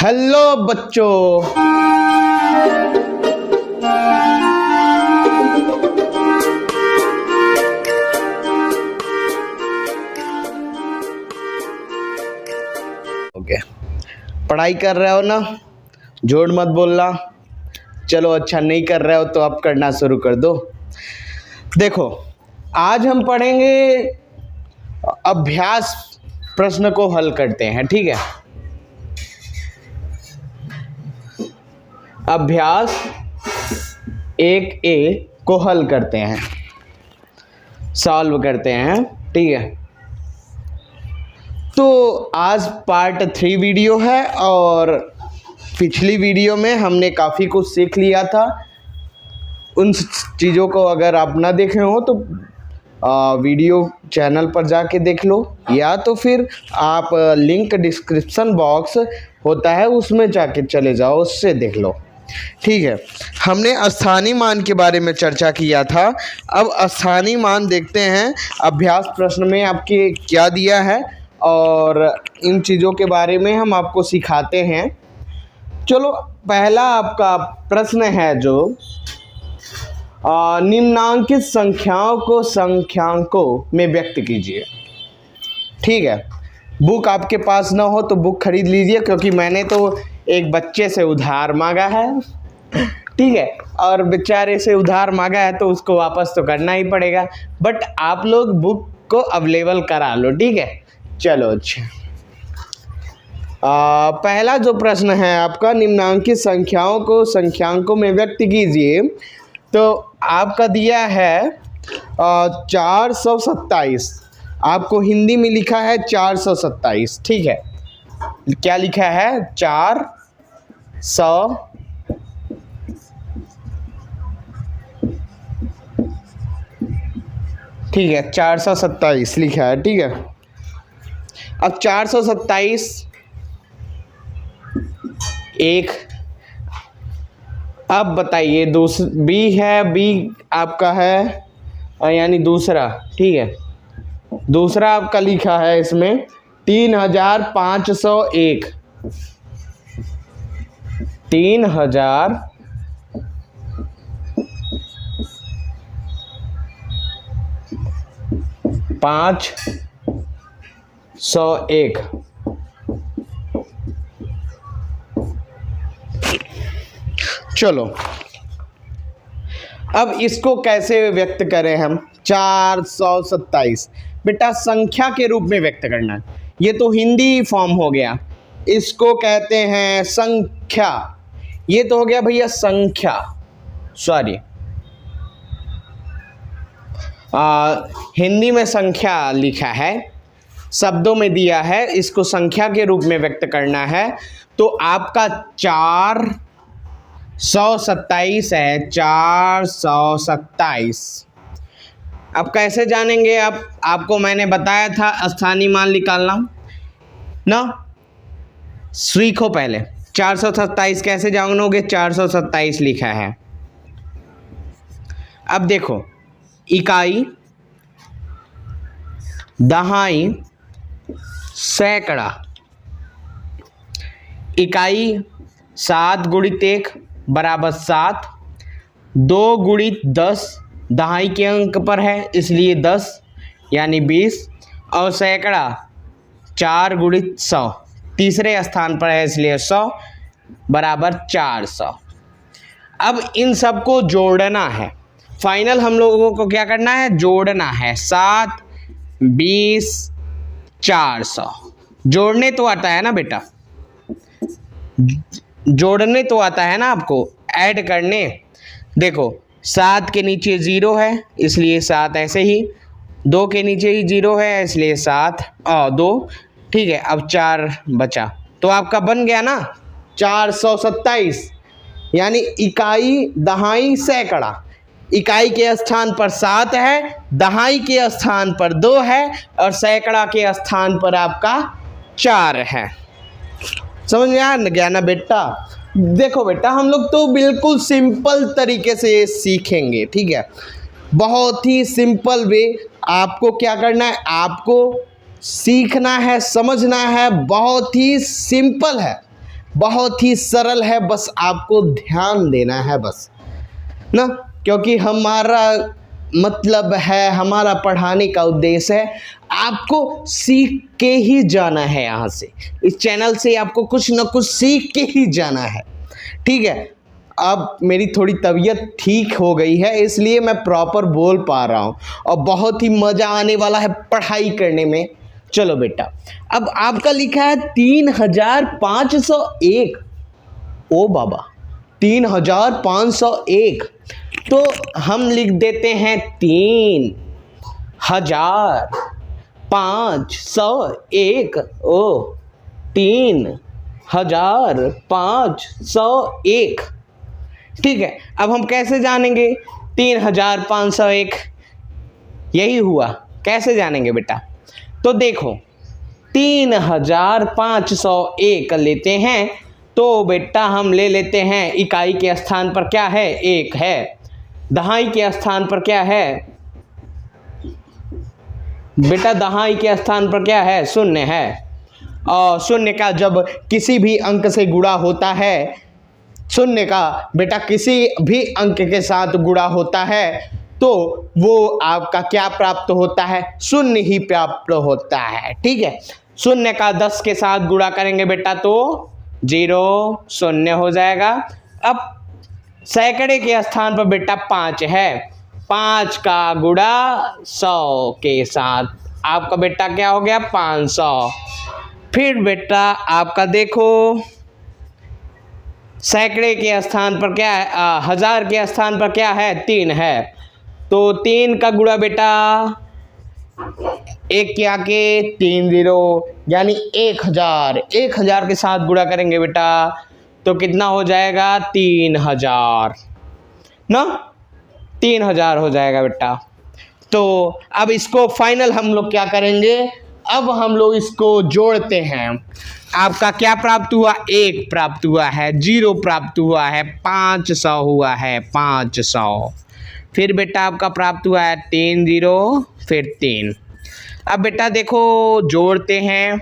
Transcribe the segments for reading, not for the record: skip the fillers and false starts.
Hello बच्चों। Okay, पढ़ाई कर रहे हो ना? झूठ मत बोलना। चलो अच्छा, नहीं कर रहे हो तो अब करना शुरू कर दो। देखो, आज हम पढ़ेंगे अभ्यास प्रश्न को हल करते हैं, ठीक है? अभ्यास 1A को हल करते हैं, सॉल्व करते हैं, ठीक है? तो आज पार्ट 3 वीडियो है और पिछली वीडियो में हमने काफ़ी कुछ सीख लिया था। उन चीज़ों को अगर आप ना देखे हो तो वीडियो चैनल पर जाके देख लो, या तो फिर आप लिंक डिस्क्रिप्शन बॉक्स होता है उसमें जाके चले जाओ, उससे देख लो, ठीक है? हमने स्थानीय मान के बारे में चर्चा किया था। अब स्थानीय मान देखते हैं अभ्यास प्रश्न में आपके क्या दिया है और इन चीज़ों के बारे में हम आपको सिखाते हैं। चलो, पहला आपका प्रश्न है जो निम्नांकित संख्याओं को संख्यांकों में व्यक्त कीजिए, ठीक है? बुक आपके पास ना हो तो बुक खरीद लीजिए, क्योंकि मैंने तो एक बच्चे से उधार मांगा है, ठीक है? और बेचारे से उधार मांगा है तो उसको वापस तो करना ही पड़ेगा, बट आप लोग बुक को अवेलेबल करा लो, ठीक है? चलो अच्छा, पहला जो प्रश्न है आपका, निम्नांकित संख्याओं को संख्यांकों में व्यक्त कीजिए, तो आपका दिया है 427। आपको हिंदी में लिखा है 427, ठीक है? क्या लिखा है? 400, ठीक है? 427 लिखा है, ठीक है? अब 427 एक, अब बताइए बी है, बी आपका है यानी दूसरा, ठीक है? दूसरा आपका लिखा है इसमें 3501, 3501। चलो, अब इसको कैसे व्यक्त करें हम? 427 बेटा संख्या के रूप में व्यक्त करना है, ये तो हिंदी फॉर्म हो गया। इसको कहते हैं संख्या, ये तो हो गया भैया संख्या, सॉरी हिंदी में संख्या लिखा है, शब्दों में दिया है, इसको संख्या के रूप में व्यक्त करना है। तो आपका 427 है, 427। अब कैसे जानेंगे आप? आपको मैंने बताया था स्थानीय मान निकालना ना, सीखो पहले। 427 कैसे जानोगे? 427 लिखा है। अब देखो, इकाई, दहाई, सैकड़ा। इकाई 7 गुणित 1 बराबर 7, 2 गुणित 10 दहाई के अंक पर है इसलिए 10 यानी 20, और सैकड़ा 4 गुणित 100 तीसरे स्थान पर है इसलिए 100 बराबर 400। अब इन सबको जोड़ना है, फाइनल हम लोगों को क्या करना है? जोड़ना है। 7, 20, 400। जोड़ने तो आता है ना बेटा? जोड़ने तो आता है ना आपको? ऐड करने। देखो, 7 के नीचे 0 है इसलिए 7 ऐसे ही, 2 के नीचे ही 0 है इसलिए 7 और 2, ठीक है? अब 4 बचा, तो आपका बन गया ना 427, यानी इकाई, दहाई, सैकड़ा। इकाई के स्थान पर 7 है, दहाई के स्थान पर 2 है और सैकड़ा के स्थान पर आपका 4 है। समझ में आ गया ना बेटा? देखो बेटा, हम लोग तो बिल्कुल सिंपल तरीके से सीखेंगे, ठीक है? बहुत ही सिंपल वे। आपको क्या करना है? आपको सीखना है, समझना है, बहुत ही सिंपल है। बहुत ही सरल है, बस आपको ध्यान देना है बस ना, क्योंकि हमारा मतलब है, हमारा पढ़ाने का उद्देश्य है आपको सीख के ही जाना है। यहाँ से इस चैनल से आपको कुछ ना कुछ सीख के ही जाना है, ठीक है। अब मेरी थोड़ी तबीयत ठीक हो गई है, इसलिए मैं प्रॉपर बोल पा रहा हूँ और बहुत ही मज़ा आने वाला है पढ़ाई करने में। चलो बेटा, अब आपका लिखा है 3501। ओ बाबा, 3501, तो हम लिख देते हैं 3501। ओ 3501, ठीक है। अब हम कैसे जानेंगे 3501 यही हुआ, कैसे जानेंगे बेटा? तो देखो 3501 लेते हैं तो बेटा हम ले लेते हैं, इकाई के स्थान पर क्या है? 1 है। दहाई के स्थान पर क्या है बेटा? दहाई के स्थान पर क्या है? 0 है। और 0 का जब किसी भी अंक से गुणा होता है, 0 का बेटा किसी भी अंक के साथ गुणा होता है तो वो आपका क्या प्राप्त होता है? 0 ही प्राप्त होता है, ठीक है। 0 का 10 के साथ गुणा करेंगे बेटा तो 0 0 हो जाएगा। अब सैकड़े के स्थान पर बेटा 5 है, 5 का गुणा 100 के साथ आपका बेटा क्या हो गया? 500। फिर बेटा आपका देखो सैकड़े के स्थान पर क्या है? 1000 के स्थान पर क्या है? 3 है, तो 3 का गुणा बेटा 1 के आके 3 0, यानी 1000। 1000 के साथ गुणा करेंगे बेटा तो कितना हो जाएगा? 3000 ना, 3000 हो जाएगा बेटा। तो अब इसको फाइनल हम लोग क्या करेंगे? अब हम लोग इसको जोड़ते हैं। आपका क्या प्राप्त हुआ? 1 प्राप्त हुआ है, 0 प्राप्त हुआ है, 500 हुआ है, 500। फिर बेटा आपका प्राप्त हुआ है 3 0, फिर 3। अब बेटा देखो जोड़ते हैं,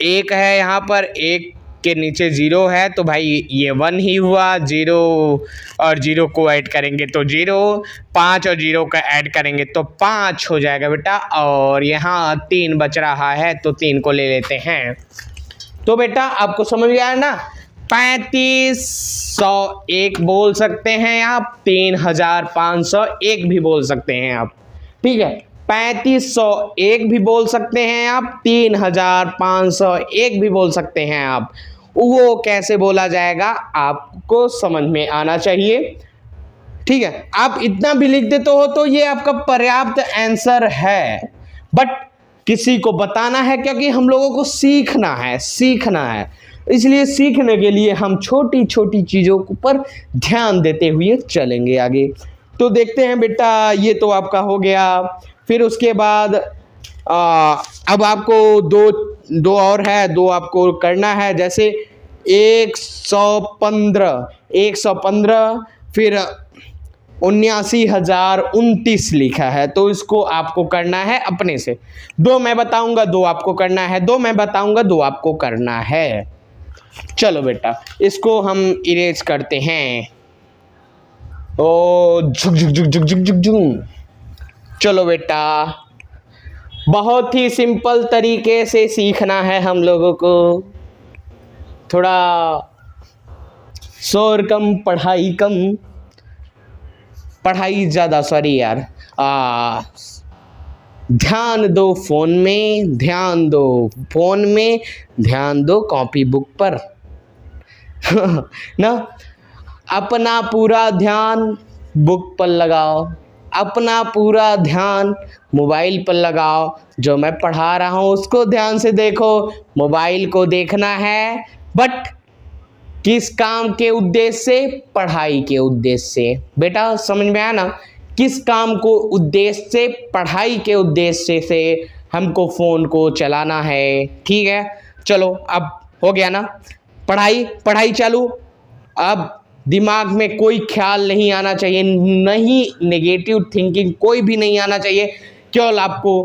1 है यहाँ पर, 1 के नीचे 0 है तो भाई ये 1 ही हुआ। 0 और 0 को ऐड करेंगे तो 0, 5 और 0 का ऐड करेंगे तो 5 हो जाएगा बेटा। और यहाँ 3 बच रहा है तो 3 को ले लेते हैं। तो बेटा आपको समझ में आया ना? 3501 बोल सकते हैं आप, 3501 भी बोल सकते हैं आप, ठीक है। 3501 भी बोल सकते हैं आप, 3501 भी बोल सकते हैं आप। वो कैसे बोला जाएगा आपको समझ में आना चाहिए, ठीक है। आप इतना भी लिख देते हो तो ये आपका पर्याप्त आंसर है, बट किसी को बताना है क्योंकि हम लोगों को सीखना है, इसलिए सीखने के लिए हम छोटी छोटी चीज़ों पर ध्यान देते हुए चलेंगे आगे। तो देखते हैं बेटा, ये तो आपका हो गया। फिर उसके बाद अब आपको दो और है, 2 आपको करना है। जैसे 115, फिर 79,029 लिखा है तो इसको आपको करना है अपने से। 2 मैं बताऊंगा, 2 आपको करना है, 2 मैं बताऊंगा, 2 आपको करना है। चलो बेटा इसको हम इरेज करते हैं। ओ झुक झुक झुक झुक झुक झुक झुक। चलो बेटा बहुत ही सिंपल तरीके से सीखना है हम लोगों को, थोड़ा शोर कम, पढ़ाई कम, पढ़ाई ज़्यादा, सॉरी यार। ध्यान दो फोन में, ध्यान दो फोन में, ध्यान दो कॉपी बुक पर ना। अपना पूरा ध्यान बुक पर लगाओ, अपना पूरा ध्यान मोबाइल पर लगाओ। जो मैं पढ़ा रहा हूँ उसको ध्यान से देखो, मोबाइल को देखना है बट किस काम के उद्देश्य से? पढ़ाई के उद्देश्य से। बेटा समझ में आया ना? किस काम को उद्देश्य से? पढ़ाई के उद्देश्य से हमको फ़ोन को चलाना है, ठीक है। चलो अब हो गया ना, पढ़ाई चालू। अब दिमाग में कोई ख्याल नहीं आना चाहिए, नहीं नेगेटिव थिंकिंग कोई भी नहीं आना चाहिए, केवल आपको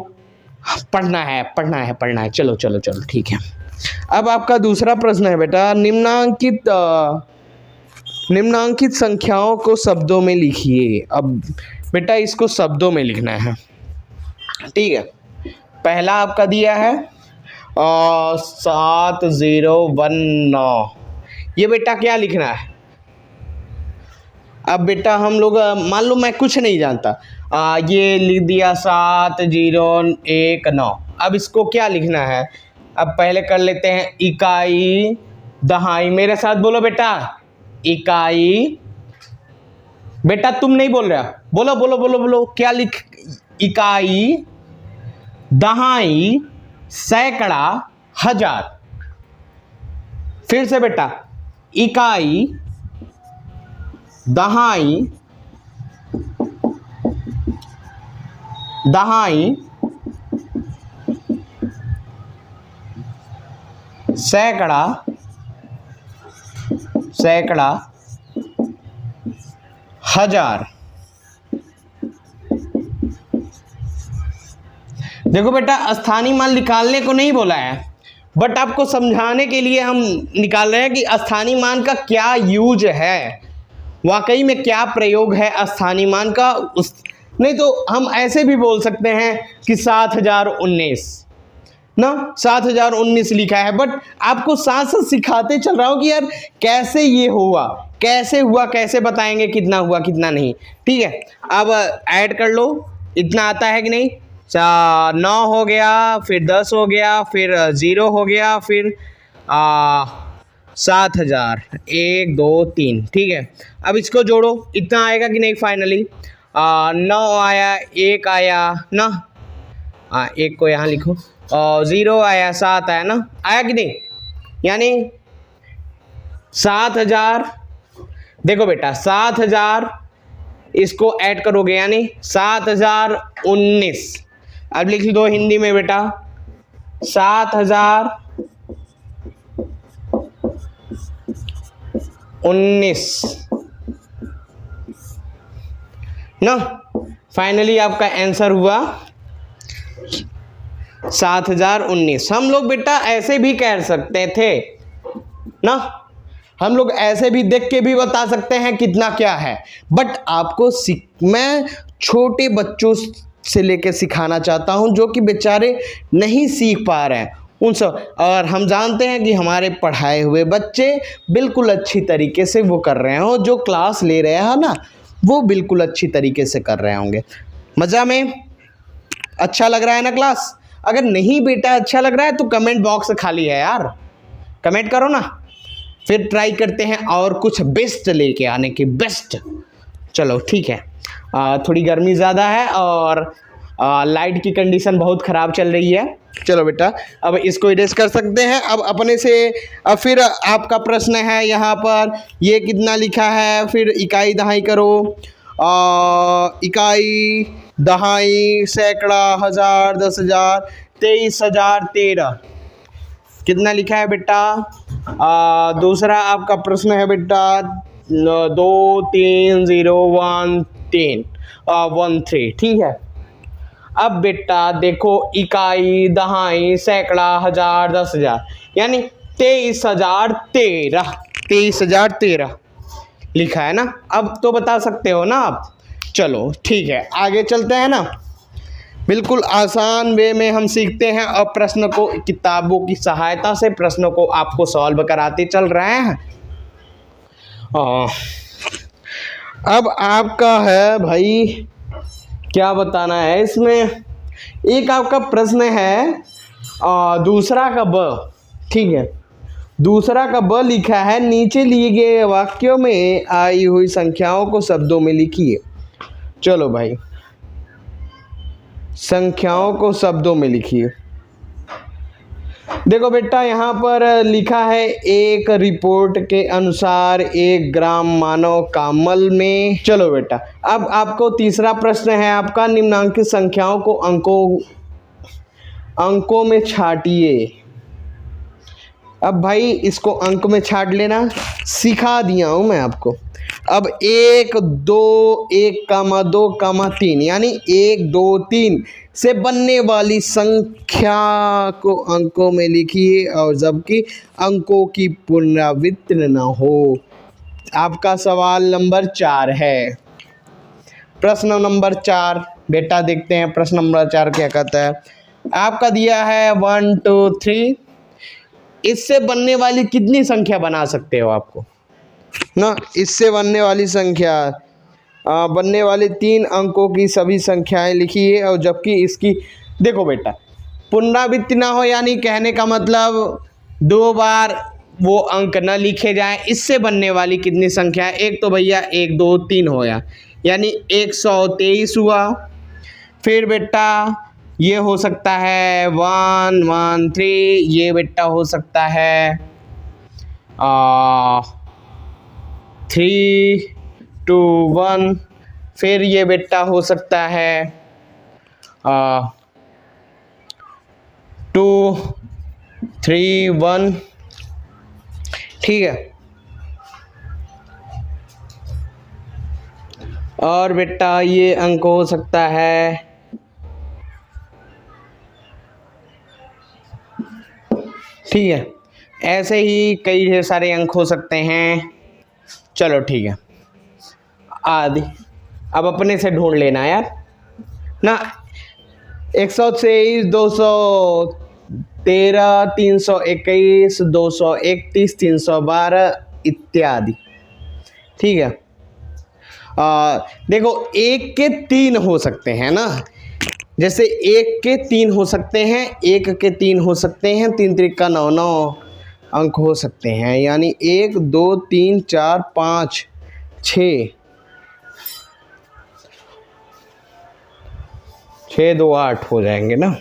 पढ़ना है। चलो ठीक है। अब आपका दूसरा प्रश्न है बेटा, निम्नांकित संख्याओं को शब्दों में लिखिए। अब बेटा इसको शब्दों में लिखना है, ठीक है। पहला आपका दिया है 7019, ये बेटा क्या लिखना है। अब बेटा हम लोग मान लो मैं कुछ नहीं जानता, ये लिख दिया 7019। अब इसको क्या लिखना है, अब पहले कर लेते हैं इकाई दहाई। मेरे साथ बोलो बेटा, इकाई। बेटा तुम नहीं बोल रहे, बोलो बोलो बोलो बोलो, क्या लिख, इकाई दहाई सैकड़ा हजार। फिर से बेटा, इकाई दहाई सैकड़ा हजार। देखो बेटा स्थानीय मान निकालने को नहीं बोला है, बट आपको समझाने के लिए हम निकाल रहे हैं कि स्थानीय मान का क्या यूज है, वाकई में क्या प्रयोग है स्थानीय मान का। नहीं तो हम ऐसे भी बोल सकते हैं कि 7019 ना, 7019 लिखा है, बट आपको साथ साथ सिखाते चल रहा हूँ कि यार कैसे ये हुआ, कैसे हुआ, कैसे बताएंगे कितना हुआ कितना नहीं, ठीक है। अब ऐड कर लो, इतना आता है कि नहीं। 9 हो गया, फिर 10 हो गया, फिर 0 हो गया, फिर 7000, 1 2 3, ठीक है। अब इसको जोड़ो, इतना आएगा कि नहीं फाइनली। 9 आया, 1 आया ना, 1 को यहाँ लिखो, 0 आया, 7 आया ना, आया कि नहीं। यानी 7000, देखो बेटा 7000 इसको ऐड करोगे यानी 7019। अब लिख दो हिंदी में बेटा 7019 ना। फाइनली आपका आंसर हुआ 7019। हम लोग बेटा ऐसे भी कह सकते थे ना, हम लोग ऐसे भी देख के भी बता सकते हैं कितना क्या है, बट आपको मैं छोटे बच्चों से लेकर सिखाना चाहता हूं जो कि बेचारे नहीं सीख पा रहे हैं उन सब, और हम जानते हैं कि हमारे पढ़ाए हुए बच्चे बिल्कुल अच्छी तरीके से वो कर रहे हो, जो क्लास ले रहे हैं ना वो बिल्कुल अच्छी तरीके से कर रहे होंगे। मज़ा में अच्छा लग रहा है ना क्लास। अगर नहीं बेटा अच्छा लग रहा है तो कमेंट बॉक्स खाली है यार, कमेंट करो ना, फिर ट्राई करते हैं और कुछ बेस्ट लेके आने की, बेस्ट। चलो ठीक है, थोड़ी गर्मी ज़्यादा है और लाइट की कंडीशन बहुत ख़राब चल रही है। चलो बेटा अब इसको इरेज कर सकते हैं। अब अपने से फिर आपका प्रश्न है यहाँ पर, ये कितना लिखा है, फिर इकाई दहाई करो, इकाई दहाई सैकड़ा हजार 10,000 23,000 13, कितना लिखा है बेटा। दूसरा आपका प्रश्न है बेटा 2 3 0 1 3 1 3, ठीक है। अब बेटा देखो इकाई दहाई सैकड़ा हजार 10,000 यानी 23,013 लिखा है ना। अब तो बता सकते हो ना आप। चलो ठीक है आगे चलते हैं ना। बिल्कुल आसान वे में हम सीखते हैं और प्रश्न को किताबों की सहायता से प्रश्नों को आपको सॉल्व कराते चल रहे हैं। अब आपका है भाई क्या बताना है इसमें। एक आपका प्रश्न है दूसरा का ब, ठीक है, दूसरा का ब लिखा है, नीचे लिए गए वाक्यों में आई हुई संख्याओं को शब्दों में लिखिए। चलो भाई संख्याओं को शब्दों में लिखिए। देखो बेटा यहाँ पर लिखा है एक रिपोर्ट के अनुसार 1 ग्राम मानव का मल में। चलो बेटा अब आपको तीसरा प्रश्न है आपका, निम्नांकित संख्याओं को अंकों में छाटिए। अब भाई इसको अंक में छाट लेना सिखा दिया हूँ मैं आपको। अब 1 2 1 2 3 यानी 1 2 3 से बनने वाली संख्या को अंकों में लिखिए और जबकि अंकों की पुनरावृत्ति न हो। आपका सवाल नंबर 4 है। प्रश्न नंबर 4 बेटा देखते हैं प्रश्न नंबर 4 क्या कहता है। आपका दिया है 1 2 3, इससे बनने वाली कितनी संख्या बना सकते हो आपको ना। इससे बनने वाली संख्या बनने वाले 3 अंकों की सभी संख्याएं लिखिए और जबकि इसकी देखो बेटा पुनरावृत्ति ना हो, यानी कहने का मतलब 2 बार वो अंक न लिखे जाएं। इससे बनने वाली कितनी संख्या है, एक तो भैया 1 2 3 होया, यानी 123 हुआ। फिर बेटा ये हो सकता है 1 1 3, ये बेटा हो सकता है 3 2 1, फिर ये बेटा हो सकता है 2 3 1, ठीक है। और बेटा ये अंक हो सकता है ठीक है, ऐसे ही कई ढेर सारे अंक हो सकते हैं। चलो ठीक है, आदि अब अपने से ढूंढ लेना यार ना। 123 213 321 231 312 इत्यादि, ठीक है। देखो 1 के 3 हो सकते हैं ना, जैसे 1 के 3 हो सकते हैं, 1 के 3 हो सकते हैं, 3 त्रिका 9 9 अंक हो सकते हैं, यानी 1 2 3 4 5 6 6 2 8 हो जाएंगे ना।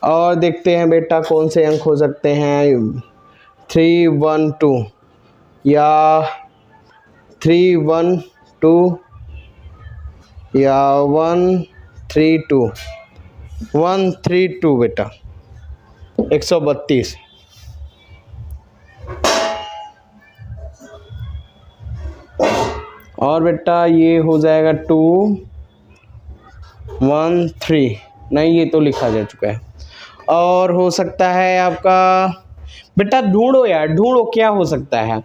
और देखते हैं बेटा कौन से अंक हो सकते हैं। 3 1 2 या 3 1 2 या 1 3 2 1 3 2 बेटा 132। और बेटा ये हो जाएगा 2 1 3, नहीं ये तो लिखा जा चुका है। और हो सकता है आपका बेटा ढूंढो यार, ढूंढो क्या हो सकता है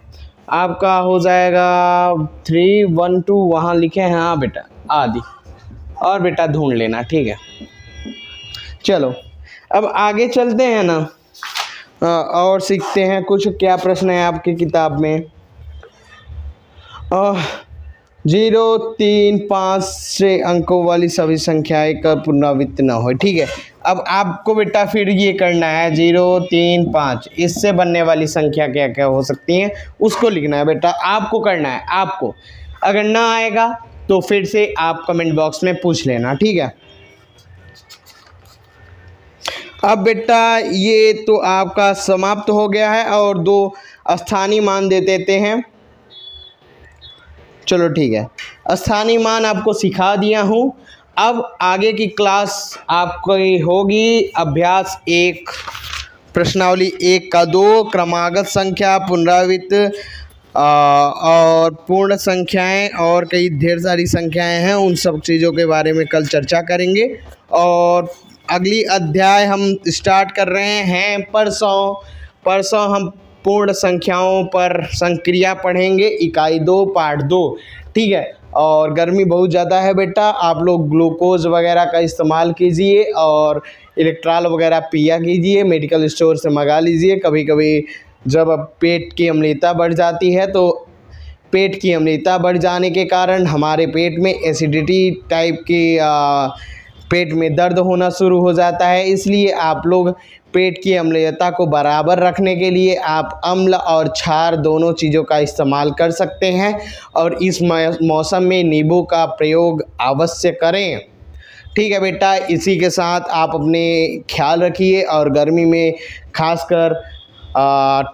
आपका। हो जाएगा 3 1 2, वहाँ लिखे हैं हाँ बेटा आदि। और बेटा ढूंढ लेना, ठीक है। चलो अब आगे चलते हैं ना, और सीखते हैं कुछ। क्या प्रश्न है आपकी किताब में। 0 3 5 से अंकों वाली सभी संख्याएं का पुनरावृत्ति न हो, ठीक है। अब आपको बेटा फिर ये करना है 0 3 5, इससे बनने वाली संख्या क्या क्या हो सकती हैं उसको लिखना है बेटा, आपको करना है। आपको अगर ना आएगा तो फिर से आप कमेंट बॉक्स में पूछ लेना, ठीक है। अब बेटा ये तो आपका समाप्त हो गया है और 2 स्थानीय मान दे देते हैं। चलो ठीक है, स्थानीय मान आपको सिखा दिया हूँ। अब आगे की क्लास आपकी होगी अभ्यास 1 प्रश्नावली 1 का 2 क्रमागत संख्या, पुनरावृत्त और पूर्ण संख्याएं और कई ढेर सारी संख्याएं हैं, उन सब चीज़ों के बारे में कल चर्चा करेंगे। और अगली अध्याय हम स्टार्ट कर रहे हैं परसों हम पूर्ण संख्याओं पर संक्रिया पढ़ेंगे, इकाई 2 पार्ट 2, ठीक है। और गर्मी बहुत ज़्यादा है बेटा, आप लोग ग्लूकोज वगैरह का इस्तेमाल कीजिए और इलेक्ट्रॉल वगैरह पिया कीजिए, मेडिकल स्टोर से मंगा लीजिए। कभी कभी जब पेट की अम्लता बढ़ जाती है तो पेट की अम्लता बढ़ जाने के कारण हमारे पेट में एसिडिटी टाइप की पेट में दर्द होना शुरू हो जाता है। इसलिए आप लोग पेट की अम्लता को बराबर रखने के लिए आप अम्ल और क्षार दोनों चीज़ों का इस्तेमाल कर सकते हैं और इस मौसम में नींबू का प्रयोग अवश्य करें, ठीक है बेटा। इसी के साथ आप अपने ख्याल रखिए और गर्मी में खासकर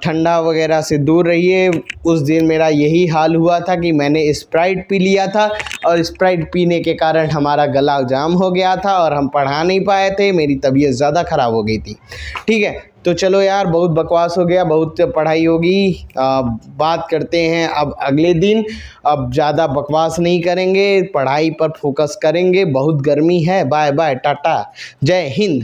ठंडा वगैरह से दूर रहिए। उस दिन मेरा यही हाल हुआ था कि मैंने स्प्राइट पी लिया था और स्प्राइट पीने के कारण हमारा गला जाम हो गया था और हम पढ़ा नहीं पाए थे, मेरी तबीयत ज़्यादा ख़राब हो गई थी। ठीक है, तो चलो यार, बहुत बकवास हो गया, बहुत पढ़ाई होगी। बात करते हैं अब अगले दिन। अब ज़्यादा बकवास नहीं करेंगे, पढ़ाई पर फोकस करेंगे। बहुत गर्मी है। बाय बाय, टाटा, जय हिंद।